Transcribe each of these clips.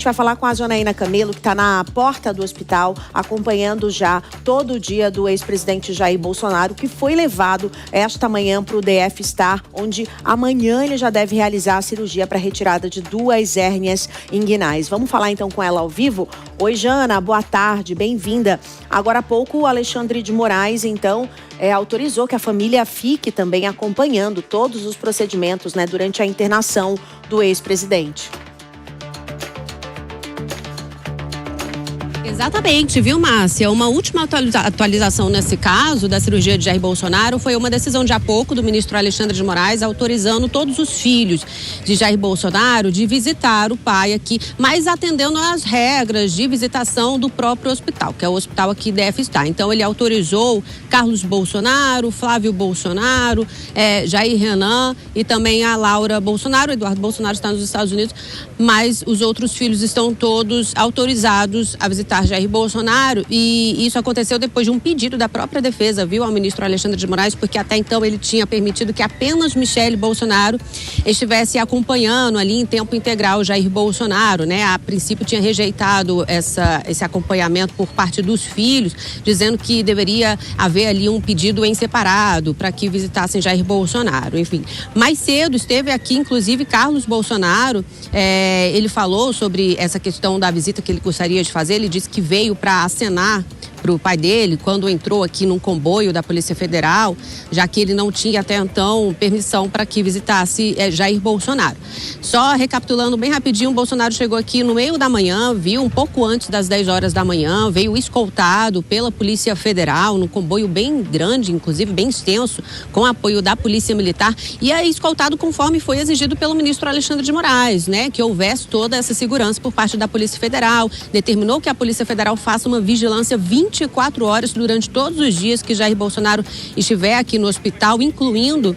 A gente vai falar com a Janaína Camelo, que está na porta do hospital, acompanhando já todo o dia do ex-presidente Jair Bolsonaro, que foi levado esta manhã para o DF Star, onde amanhã ele já deve realizar a cirurgia para retirada de 2 hérnias inguinais. Vamos falar então com ela ao vivo? Oi, Jana, boa tarde, bem-vinda. Agora há pouco o Alexandre de Moraes, então, autorizou que a família fique também acompanhando todos os procedimentos, né, durante a internação do ex-presidente. Exatamente, viu, Márcia? Uma última atualização nesse caso da cirurgia de Jair Bolsonaro foi uma decisão de há pouco do ministro Alexandre de Moraes autorizando todos os filhos de Jair Bolsonaro de visitar o pai aqui, mas atendendo às regras de visitação do próprio hospital, que é o hospital aqui DF Star. Então ele autorizou Carlos Bolsonaro, Flávio Bolsonaro, Jair Renan e também a Laura Bolsonaro. Eduardo Bolsonaro está nos Estados Unidos, mas os outros filhos estão todos autorizados a visitar Jair Bolsonaro, e isso aconteceu depois de um pedido da própria defesa, viu, ao ministro Alexandre de Moraes, porque até então ele tinha permitido que apenas Michele Bolsonaro estivesse acompanhando ali em tempo integral Jair Bolsonaro, né? A princípio tinha rejeitado esse acompanhamento por parte dos filhos, dizendo que deveria haver ali um pedido em separado para que visitassem Jair Bolsonaro, enfim. Mais cedo esteve aqui, inclusive, Carlos Bolsonaro, ele falou sobre essa questão da visita que ele gostaria de fazer. Ele disse que veio para acenar para o pai dele quando entrou aqui num comboio da Polícia Federal, já que ele não tinha até então permissão para que visitasse Jair Bolsonaro. Só recapitulando bem rapidinho, o Bolsonaro chegou aqui no meio da manhã, viu, um pouco antes das 10 horas da manhã, veio escoltado pela Polícia Federal, num comboio bem grande, inclusive bem extenso, com apoio da Polícia Militar, e aí escoltado conforme foi exigido pelo ministro Alexandre de Moraes, né, que houvesse toda essa segurança por parte da Polícia Federal, determinou que a Polícia Federal faça uma vigilância 24 horas durante todos os dias que Jair Bolsonaro estiver aqui no hospital, incluindo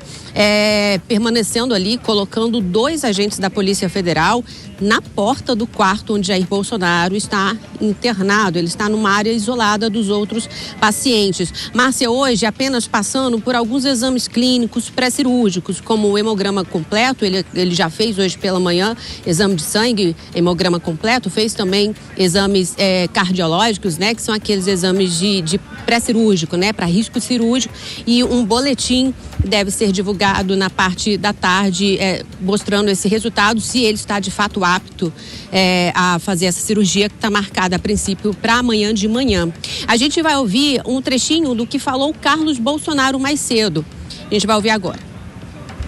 permanecendo ali, colocando 2 agentes da Polícia Federal na porta do quarto onde Jair Bolsonaro está internado. Ele está numa área isolada dos outros pacientes. Márcia, hoje apenas passando por alguns exames clínicos pré-cirúrgicos, como o hemograma completo, ele já fez hoje pela manhã exame de sangue, hemograma completo, fez também exames cardiológicos, né, que são aqueles exames de pré-cirúrgico, né, para risco cirúrgico, e um boletim deve ser divulgado na parte da tarde, mostrando esse resultado, se ele está de fato apto a fazer essa cirurgia, que está marcada a princípio para amanhã de manhã. A gente vai ouvir um trechinho do que falou o Carlos Bolsonaro mais cedo. A gente vai ouvir agora.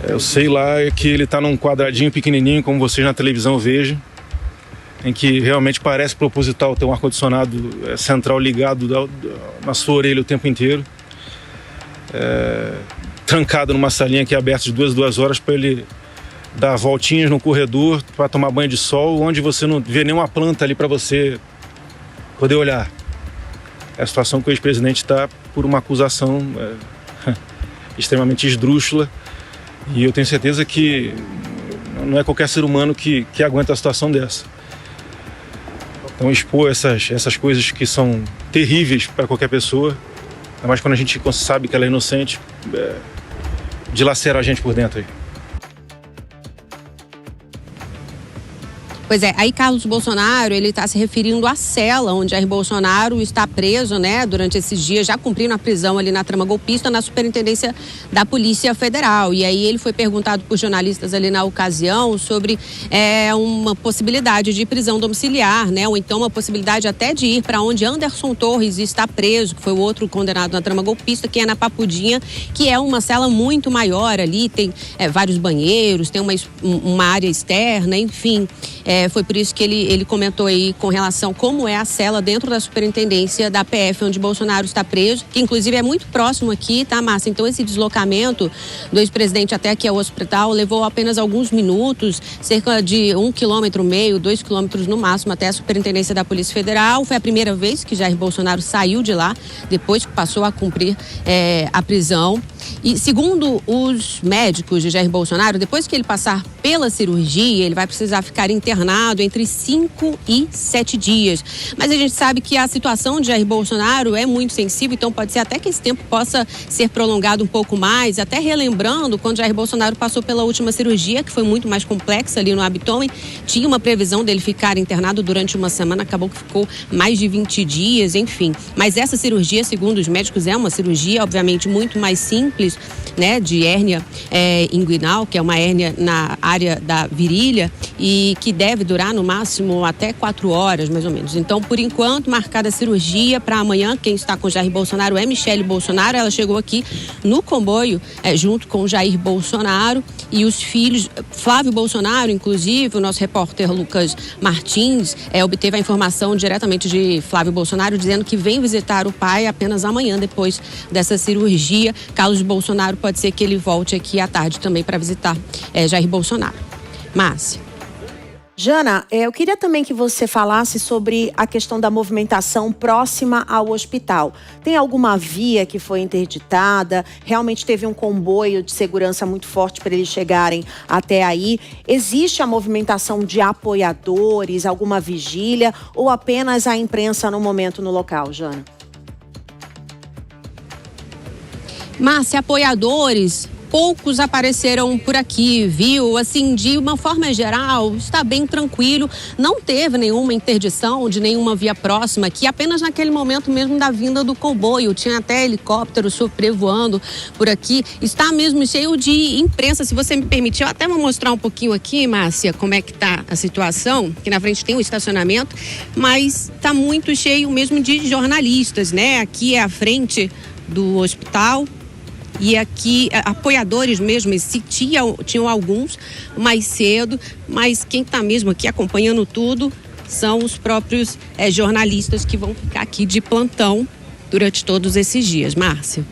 Eu sei lá que ele está num quadradinho pequenininho, como vocês na televisão vejam, em que realmente parece proposital ter um ar-condicionado central ligado na sua orelha o tempo inteiro. Trancado numa salinha que é aberta de 2 horas para ele dar voltinhas no corredor para tomar banho de sol, onde você não vê nenhuma planta ali para você poder olhar. É a situação que o ex-presidente está por uma acusação extremamente esdrúxula, e eu tenho certeza que não é qualquer ser humano que aguenta a situação dessa. Então expor essas coisas que são terríveis para qualquer pessoa, ainda mais quando a gente sabe que ela é inocente, dilacera a gente por dentro aí. Pois é, aí Carlos Bolsonaro, ele está se referindo à cela onde Jair Bolsonaro está preso, né, durante esses dias, já cumprindo a prisão ali na trama golpista, na Superintendência da Polícia Federal. E aí ele foi perguntado por jornalistas ali na ocasião sobre uma possibilidade de prisão domiciliar, né, ou então uma possibilidade até de ir para onde Anderson Torres está preso, que foi o outro condenado na trama golpista, que é na Papudinha, que é uma cela muito maior ali, tem vários banheiros, tem uma área externa, enfim. Foi por isso que ele comentou aí com relação como é a cela dentro da superintendência da PF, onde Bolsonaro está preso, que inclusive é muito próximo aqui, tá, Márcia? Então esse deslocamento do ex-presidente até aqui ao hospital levou apenas alguns minutos, cerca de 1,5 km, 2 km no máximo, até a superintendência da Polícia Federal. Foi a primeira vez que Jair Bolsonaro saiu de lá, depois que passou a cumprir a prisão. E segundo os médicos de Jair Bolsonaro, depois que ele passar pela cirurgia, ele vai precisar ficar internado entre 5 e 7 dias. Mas a gente sabe que a situação de Jair Bolsonaro é muito sensível, então pode ser até que esse tempo possa ser prolongado um pouco mais, até relembrando quando Jair Bolsonaro passou pela última cirurgia, que foi muito mais complexa ali no abdômen, tinha uma previsão dele ficar internado durante uma semana, acabou que ficou mais de 20 dias, enfim. Mas essa cirurgia, segundo os médicos, é uma cirurgia, obviamente, muito mais simples, né, de hérnia inguinal, que é uma hérnia na área da virilha e que deve durar no máximo até 4 horas, mais ou menos. Então, por enquanto, marcada a cirurgia para amanhã. Quem está com Jair Bolsonaro é Michele Bolsonaro. Ela chegou aqui no comboio junto com Jair Bolsonaro e os filhos. Flávio Bolsonaro, inclusive, o nosso repórter Lucas Martins obteve a informação diretamente de Flávio Bolsonaro, dizendo que vem visitar o pai apenas amanhã, depois dessa cirurgia. Carlos Bolsonaro pode ser que ele volte aqui à tarde também para visitar Jair Bolsonaro. Márcia. Jana, eu queria também que você falasse sobre a questão da movimentação próxima ao hospital. Tem alguma via que foi interditada? Realmente teve um comboio de segurança muito forte para eles chegarem até aí? Existe a movimentação de apoiadores, alguma vigília ou apenas a imprensa no momento no local, Jana? Márcia, apoiadores, poucos apareceram por aqui, viu? Assim, de uma forma geral, está bem tranquilo. Não teve nenhuma interdição de nenhuma via próxima aqui, apenas naquele momento mesmo da vinda do comboio. Tinha até helicóptero sobrevoando por aqui. Está mesmo cheio de imprensa. Se você me permitir, eu até vou mostrar um pouquinho aqui, Márcia, como é que está a situação. Aqui na frente tem um estacionamento, mas está muito cheio mesmo de jornalistas, né? Aqui é a frente do hospital. E aqui, apoiadores mesmo, tinham alguns mais cedo, mas quem está mesmo aqui acompanhando tudo são os próprios jornalistas que vão ficar aqui de plantão durante todos esses dias. Márcia.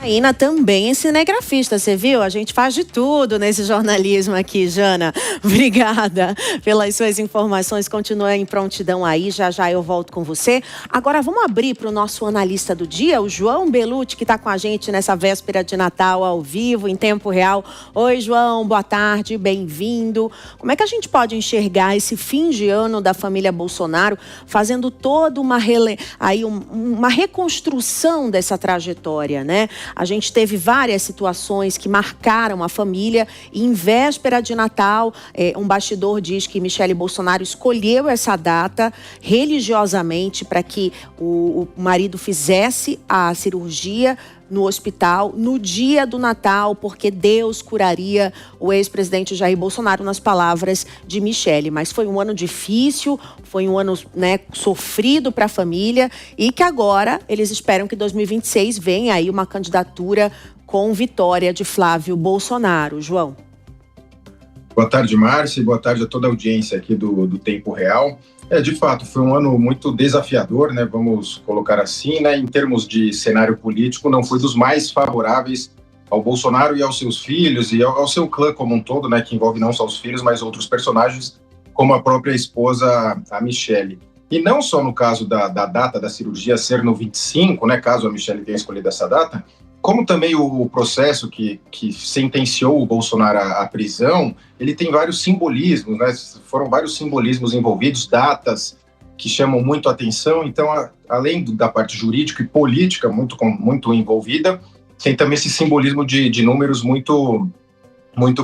A Ina também é cinegrafista, você viu? A gente faz de tudo nesse jornalismo aqui, Jana. Obrigada pelas suas informações. Continua em prontidão aí, já já eu volto com você. Agora vamos abrir para o nosso analista do dia, o João Belucci, que está com a gente nessa véspera de Natal ao vivo, em tempo real. Oi, João, boa tarde, bem-vindo. Como é que a gente pode enxergar esse fim de ano da família Bolsonaro, fazendo toda uma reconstrução dessa trajetória, né? A gente teve várias situações que marcaram a família e em véspera de Natal, um bastidor diz que Michele Bolsonaro escolheu essa data religiosamente para que o marido fizesse a cirurgia no hospital no dia do Natal, porque Deus curaria o ex-presidente Jair Bolsonaro, nas palavras de Michele. Mas foi um ano difícil, foi um ano, né, sofrido para a família e que agora eles esperam que 2026 venha aí uma candidatura com vitória de Flávio Bolsonaro. João. Boa tarde, Márcia, e boa tarde a toda a audiência aqui do Tempo Real. De fato, foi um ano muito desafiador, né? Vamos colocar assim, né? Em termos de cenário político, não foi dos mais favoráveis ao Bolsonaro e aos seus filhos e ao seu clã como um todo, né? Que envolve não só os filhos, mas outros personagens, como a própria esposa, a Michele. E não só no caso da data da cirurgia ser no 25, né? Caso a Michele tenha escolhido essa data, como também o processo que sentenciou o Bolsonaro à prisão, ele tem vários simbolismos, né? Foram vários simbolismos envolvidos, datas que chamam muito a atenção. Então, além da parte jurídica e política muito envolvida, tem também esse simbolismo de números muito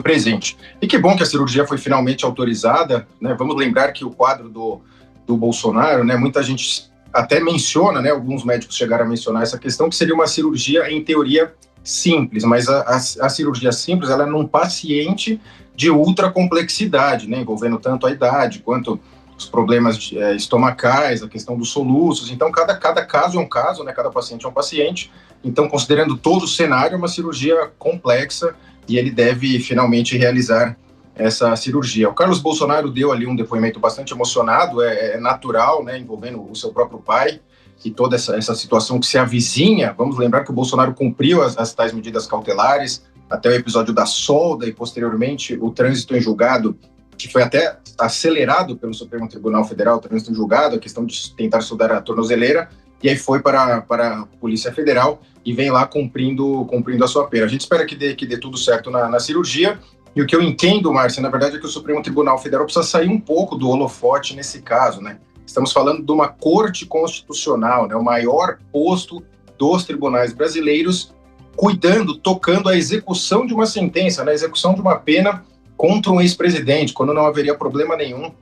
presente. E que bom que a cirurgia foi finalmente autorizada, né? Vamos lembrar que o quadro do Bolsonaro, né? Muita gente até menciona, né, alguns médicos chegaram a mencionar essa questão, que seria uma cirurgia, em teoria, simples, mas a cirurgia simples, ela é num paciente de ultra complexidade, né, envolvendo tanto a idade, quanto os problemas estomacais, a questão dos soluços. Então, cada caso é um caso, né, cada paciente é um paciente. Então, considerando todo o cenário, é uma cirurgia complexa e ele deve finalmente realizar essa cirurgia. O Carlos Bolsonaro deu ali um depoimento bastante emocionado, é natural, né, envolvendo o seu próprio pai e toda essa situação que se avizinha. Vamos lembrar que o Bolsonaro cumpriu as tais medidas cautelares, até o episódio da solda e posteriormente o trânsito em julgado, que foi até acelerado pelo Supremo Tribunal Federal, o trânsito em julgado, a questão de tentar soldar a tornozeleira, e aí foi para a Polícia Federal e vem lá cumprindo a sua pena. A gente espera que dê tudo certo na cirurgia. E o que eu entendo, Márcia, na verdade é que o Supremo Tribunal Federal precisa sair um pouco do holofote nesse caso, né? Estamos falando de uma corte constitucional, né? O maior posto dos tribunais brasileiros, tocando a execução de uma sentença, né? A execução de uma pena contra um ex-presidente, quando não haveria problema nenhum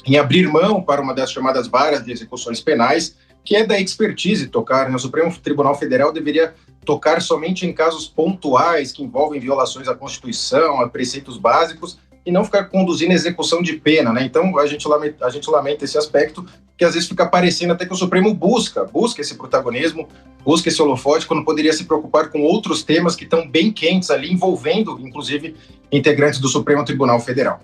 em abrir mão para uma das chamadas varas de execuções penais, que é da expertise tocar, né? O Supremo Tribunal Federal deveria tocar somente em casos pontuais que envolvem violações à Constituição, a preceitos básicos, e não ficar conduzindo a execução de pena, né? Então, a gente lamenta esse aspecto, que às vezes fica parecendo até que o Supremo busca esse protagonismo, busca esse holofote, quando poderia se preocupar com outros temas que estão bem quentes ali, envolvendo, inclusive, integrantes do Supremo Tribunal Federal.